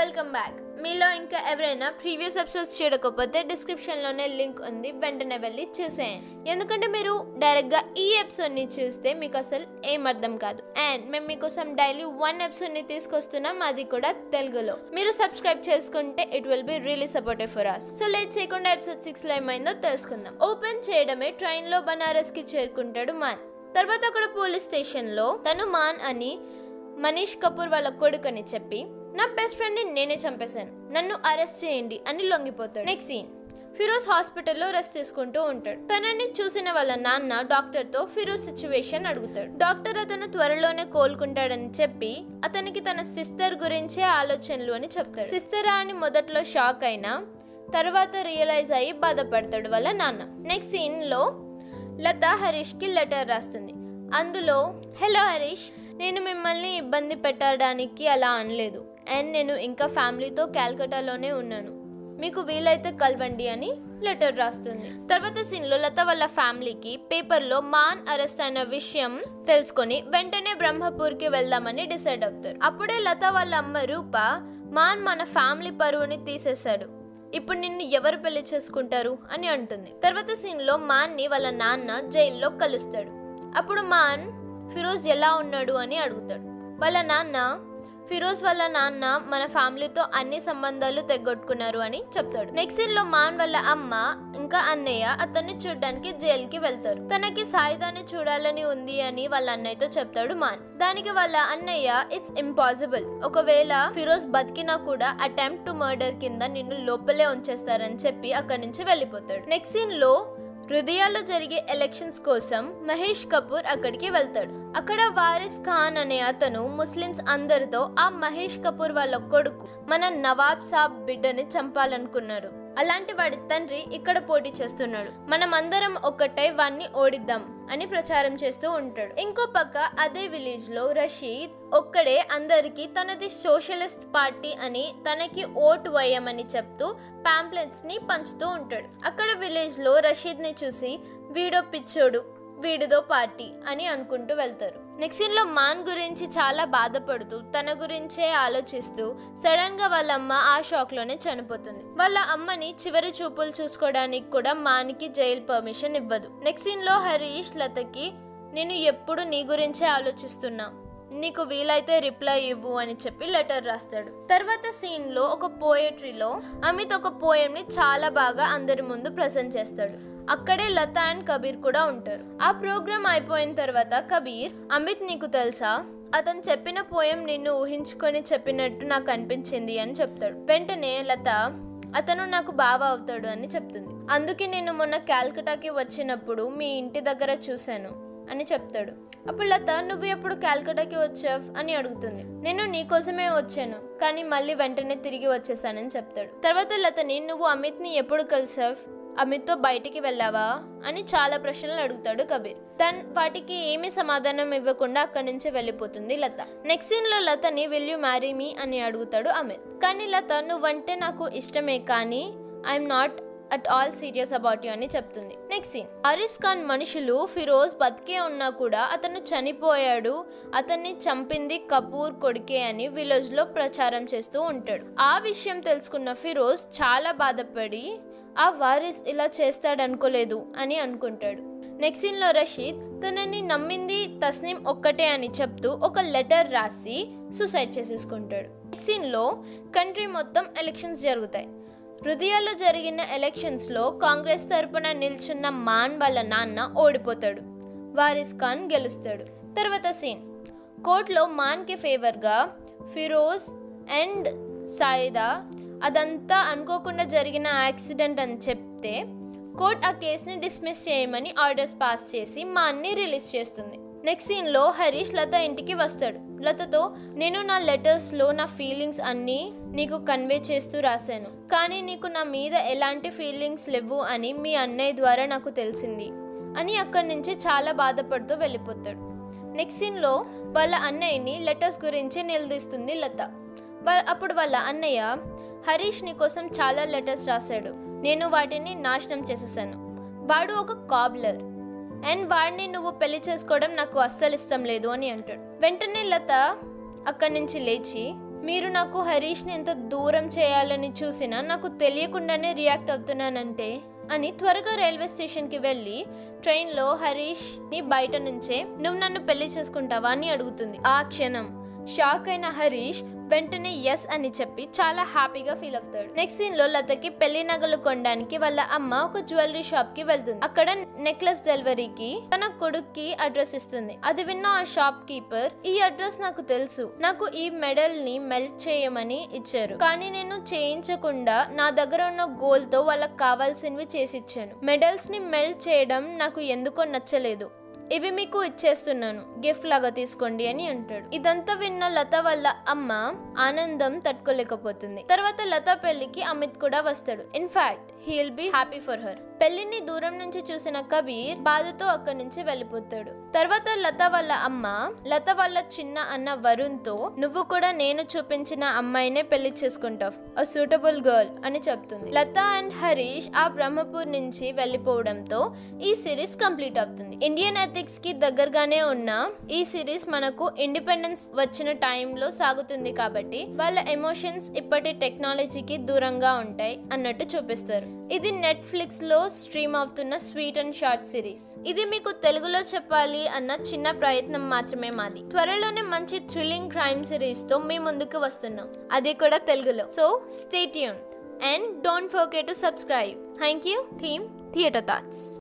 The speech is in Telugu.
Welcome back. మీలో ఇంకా ఎవరైనా ప్రీవియస్ ఎపిసోడ్స్ చూడకపోతే డిస్క్రిప్షన్లోనే లింక్ ఉంది, వెంటనే వెళ్ళి చూసేయండి. ఎందుకంటే మీరు డైరెక్ట్గా ఈ ఎపిసోడ్ని చూస్తే మీకు అసలు ఏం అర్థం కాదు. అండ్ మేము మీకోసం డైలీ 1 ఎపిసోడ్ని తీసుకొస్తున్నాం, అది కూడా తెలుగులో. మీరు సబ్స్క్రైబ్ చేసుకుంటే it will be really supportive for us. So late చేయకుండా ఎపిసోడ్ 6లో ఏమైందో తెలుసుకుందాం. ఓపెన్ చేయడమే ట్రైన్లో బనారస్కి చేరుకుంటాడు మాన్. తర్వాత అక్కడ పోలీస్ స్టేషన్లో తను మాన్ అని మనీష్ కపూర్ వాళ్ళ కొడుకని చెప్పి నా బెస్ట్ ఫ్రెండ్ని నేనే చంపేశాను, నన్ను అరెస్ట్ చేయండి అని లొంగిపోతాడు. నెక్స్ట్ సీన్, ఫిరోజ్ హాస్పిటల్లో రెస్ట్ తీసుకుంటూ ఉంటాడు. తనని చూసిన వాళ్ళ నాన్న డాక్టర్తో ఫిరోజ్ సిచ్యువేషన్ అడుగుతాడు. డాక్టర్ అతను త్వరలోనే కోలుకుంటాడని చెప్పి అతనికి తన సిస్టర్ గురించే ఆలోచనలు అని చెప్తాడు. సిస్టరా అని మొదట్లో షాక్ అయినా తర్వాత రియలైజ్ అయ్యి బాధపడతాడు వాళ్ళ నాన్న. నెక్స్ట్ సీన్లో లత హరీష్కి లెటర్ రాస్తుంది. అందులో, హలో హరీష్, నేను మిమ్మల్ని ఇబ్బంది పెట్టడానికి అలా అనలేదు, అండ్ నేను ఇంకా ఫ్యామిలీతో క్యాల్కటాలోనే ఉన్నాను, మీకు వీలైతే కలవండి అని లెటర్ రాస్తుంది. తర్వాత సీన్లో లత వాళ్ళ ఫ్యామిలీకి పేపర్లో మాన్ అరెస్ట్ అయిన విషయం తెలుసుకొని వెంటనే బ్రహ్మపూర్కి వెళ్దామని డిసైడ్ అవుతారు. అప్పుడే లత వాళ్ళ అమ్మ రూప, మాన్ మన ఫ్యామిలీ పరువుని తీసేశాడు, ఇప్పుడు నిన్ను ఎవరు పెళ్లి చేసుకుంటారు అని అంటుంది. తర్వాత సీన్లో మాన్ని వాళ్ళ నాన్న జైల్లో కలుస్తాడు. అప్పుడు మాన్ ఫిరోజ్ ఎలా ఉన్నాడు అని అడుగుతాడు. వాళ్ళ నాన్న, ఫిరోజ్ వాళ్ళ నాన్న మన ఫ్యామిలీతో అన్ని సంబంధాలు తెగొట్టుకున్నారు అని చెప్తాడు. నెక్స్ట్ సీన్లో మాన్ వాళ్ళ అమ్మ ఇంకా అన్నయ్య అతన్ని చూడడానికి జైలుకి వెళ్తారు. తనకి సాయిదాన్ని చూడాలని ఉంది అని వాళ్ళ అన్నయ్యతో చెప్తాడు మాన్. దానికి వాళ్ళ అన్నయ్య, ఇట్స్ ఇంపాసిబుల్, ఒకవేళ ఫిరోజ్ బతికినా కూడా అటెంప్ట్ టు మర్డర్ కింద నిన్ను లోపలే ఉంచేస్తారని చెప్పి అక్కడి నుంచి వెళ్ళిపోతాడు. నెక్స్ట్ సీన్లో హృదయాల్లో జరిగే ఎలక్షన్స్ కోసం మహేష్ కపూర్ అక్కడికి వెళ్తాడు. అక్కడ వారిస్ ఖాన్ అనే అతను ముస్లిమ్స్ అందరితో ఆ మహేష్ కపూర్ వాళ్ళ కొడుకు మన నవాబ్ సాబ్ బిడ్డని చంపాలనుకున్నారు, అలాంటి వాడి తండ్రి ఇక్కడ పోటీ చేస్తున్నాడు, మనం అందరం ఒక్కటై వాణ్ణి ఓడిద్దాం అని ప్రచారం చేస్తూ ఉంటాడు. ఇంకో పక్క అదే విలేజ్ లో రషీద్ ఒక్కడే అందరికి తనది సోషలిస్ట్ పార్టీ అని తనకి ఓటు వేయమని చెప్తూ పాంప్లెట్స్ ని పంచుతూ ఉంటాడు. అక్కడ విలేజ్ లో రషీద్ ని చూసి వీడో పిచ్చోడు, వీడిదో పార్టీ అని అనుకుంటూ వెళ్తారు. నెక్స్ట్ సీన్ లో మాన్ గురించి చాలా బాధపడుతూ తన గురించే ఆలోచిస్తూ సడన్ గా వాళ్ళ అమ్మ ఆ షాక్ లోనే చనిపోతుంది. వాళ్ళ అమ్మని చివరి చూపులు చూసుకోవడానికి కూడా మాన్కి జైలు పర్మిషన్ ఇవ్వదు. నెక్స్ట్ సీన్ లో హరీష్ లతకి, నేను ఎప్పుడు నీ గురించే ఆలోచిస్తున్నా, నీకు వీలైతే రిప్లై ఇవ్వు అని చెప్పి లెటర్ రాస్తాడు. తర్వాత సీన్ లో ఒక పోయట్రీలో అమిత్ ఒక పోయం ని చాలా బాగా అందరి ముందు ప్రజెంట్ చేస్తాడు. అక్కడే లత అండ్ కబీర్ కూడా ఉంటారు. ఆ ప్రోగ్రామ్ అయిపోయిన తర్వాత కబీర్, అమిత్ నీకు తెలుసా, అతను చెప్పిన పోయం నిన్ను ఊహించుకొని చెప్పినట్టు నాకు అనిపించింది అని చెప్తాడు. వెంటనే లత, అతను నాకు బావ అవుతాడు అని చెప్తుంది. అందుకే నేను మొన్న క్యాల్కటాకి వచ్చినప్పుడు మీ ఇంటి దగ్గర చూశాను అని చెప్తాడు. అప్పుడు లత, నువ్వు ఎప్పుడు క్యాల్కటాకి వచ్చావు అని అడుగుతుంది. నేను నీకోసమే వచ్చాను, కానీ మళ్ళీ వెంటనే తిరిగి వచ్చేసానని చెప్తాడు. తర్వాత లతని, నువ్వు అమిత్ని ఎప్పుడు కలిసావు, అమిత్తో బయటికి వెళ్ళావా అని చాలా ప్రశ్నలు అడుగుతాడు కబీర్. వాటికి ఏమీ సమాధానం ఇవ్వకుండా అక్కడి నుంచి వెళ్ళిపోతుంది లత. నెక్స్ట్ సీన్ లో లతని విల్ యూ మ్యారీ మీ అని అడుగుతాడు అమిత్. కానీ లత, నువ్వంటే నాకు ఇష్టమే, కానీ I'm not at all serious about you అని చెప్తుంది. నెక్స్ట్ సీన్, వారిస్ ఖాన్ మనుషులు ఫిరోజ్ బతికే ఉన్నా కూడా అతను చనిపోయాడు, అతన్ని చంపింది కపూర్ కొడుకే అని విలేజ్ లో ప్రచారం చేస్తూ ఉంటాడు. ఆ విషయం తెలుసుకున్న ఫిరోజ్ చాలా బాధపడి ఆ వారిస్ ఇలా చేస్తాడనుకోలేదు అని అనుకుంటాడు. నెక్స్ట్ సీన్ లో రషీద్ తనని నమ్మింది తస్నీం ఒక్కటే అని చెప్తూ ఒక లెటర్ రాసి సూసైడ్ చేసేసుకుంటాడు. నెక్స్ట్ సీన్ లో కంట్రీ మొత్తం ఎలక్షన్స్ జరుగుతాయి. హృదయాల్లో జరిగిన ఎలక్షన్స్ లో కాంగ్రెస్ తరపున నిల్చున్న మాన్ వాళ్ళ నాన్న ఓడిపోతాడు, వారిస్ ఖాన్ గెలుస్తాడు. తర్వాత సీన్, కోర్టులో మాన్ కి ఫేవర్ గా ఫిరోజ్ అండ్ సాయిదా అదంతా అనుకోకుండా జరిగిన యాక్సిడెంట్ అని చెప్తే కోర్ట్ ఆ కేసుని డిస్మిస్ చేయమని ఆర్డర్స్ పాస్ చేసి మాన్ని రిలీజ్ చేస్తుంది. నెక్స్ట్ సీన్ లో హరీష్ లత ఇంటికి వస్తాడు. లతతో, నేను నా లెటర్స్ లో నా ఫీలింగ్స్ అన్నీ నీకు కన్వే చేస్తూ రాశాను, కానీ నీకు నా మీద ఎలాంటి ఫీలింగ్స్ లేవు అని మీ అన్నయ్య ద్వారా నాకు తెలిసింది అని అక్కడి నుంచి చాలా బాధపడుతూ వెళ్ళిపోతాడు. నెక్స్ట్ సీన్ లో వాళ్ళ అన్నయ్యని లెటర్స్ గురించి నిలదీస్తుంది లత. అప్పుడు వాళ్ళ అన్నయ్య, హరీష్ నీ కోసం చాలా లెటర్స్ రాశాడు, నేను వాటిని నాశనం చేసేసాను, వాడు ఒక కాబ్లర్ అండ్ వాడిని నువ్వు పెళ్లి చేసుకోవడం నాకు అస్సలు ఇష్టం లేదు అని అంటాడు. వెంటనే లత అక్కడి నుంచి లేచి, మీరు నాకు హరీష్ని ఎంత దూరం చేయాలని చూసినా నాకు తెలియకుండానే రియాక్ట్ అవుతున్నానంటే అని త్వరగా రైల్వే స్టేషన్కి వెళ్ళి ట్రైన్లో హరీష్ని బయట నుంచే నువ్వు నన్ను పెళ్లి చేసుకుంటావా అని అడుగుతుంది. ఆ క్షణం షాక్ అయిన హరీష్ వెంటనే ఎస్ అని చెప్పి చాలా హ్యాపీగా ఫీల్ అవుతాడు. నెక్స్ట్ సీన్ లో లతకి పెళ్లి నగలు కొనడానికి వాళ్ళ అమ్మ ఒక జ్యువెలరీ షాప్ కి వెళ్తుంది. అక్కడ నెక్లెస్ డెలివరీకి తన కొడుక్కి అడ్రస్ ఇస్తుంది. అది విన్న ఆ షాప్ కీపర్, ఈ అడ్రస్ నాకు తెలుసు, నాకు ఈ మెడల్ ని మెల్ట్ చేయమని ఇచ్చారు, కానీ నేను చేయించకుండా నా దగ్గర ఉన్న గోల్డ్ తో వాళ్ళకి కావాల్సినవి చేసిచ్చాను. మెడల్స్ ని మెల్ట్ చేయడం నాకు ఎందుకో నచ్చలేదు, ఇవి మీకు ఇచ్చేస్తున్నాను, గిఫ్ట్ లాగా తీసుకోండి అని అంటాడు. ఇదంతా విన్న లత వాళ్ళ అమ్మ ఆనందం తట్టుకోలేకపోతుంది. తర్వాత లత పెళ్లికి అమిత్ కూడా వస్తాడు. In fact he'll be happy for her. పెళ్లిని దూరం నుంచి చూసిన కబీర్ బాధతో అక్కడి నుంచి వెళ్ళిపోతాడు. తర్వాత లత వాళ్ళ అమ్మ లత వాళ్ళ చిన్న అన్న వరుణ్ తో నువ్వు కూడా నేను చూపించిన అమ్మాయినే పెళ్లి చేసుకుంటావు, అ సూటబుల్ గర్ల్ అని చెప్తుంది. లత అండ్ హరీష్ ఆ బ్రహ్మపూర్ నుంచి వెళ్ళిపోవడంతో ఈ సిరీస్ కంప్లీట్ అవుతుంది. ఇండియన్ ఎథిక్స్ కి దగ్గరగానే ఉన్న ఈ సిరీస్ మనకు ఇండిపెండెన్స్ వచ్చిన టైంలో సాగుతుంది కాబట్టి వాళ్ళ ఎమోషన్స్ ఇప్పటి టెక్నాలజీకి దూరంగా ఉంటాయి అన్నట్టు చూపిస్తారు. ఇది నెట్ఫ్లిక్స్ లో స్ట్రీమ్ అవుతున్న స్వీట్ అండ్ షార్ట్ సిరీస్. ఇది మీకు తెలుగులో చెప్పాలి అన్న చిన్న ప్రయత్నం మాత్రమే మాది. త్వరలోనే మంచి థ్రిల్లింగ్ క్రైమ్ సిరీస్ తో మీ ముందుకు వస్తున్నాం, అది కూడా తెలుగులో. So stay tuned and don't forget to subscribe. Thank you team theatre thoughts.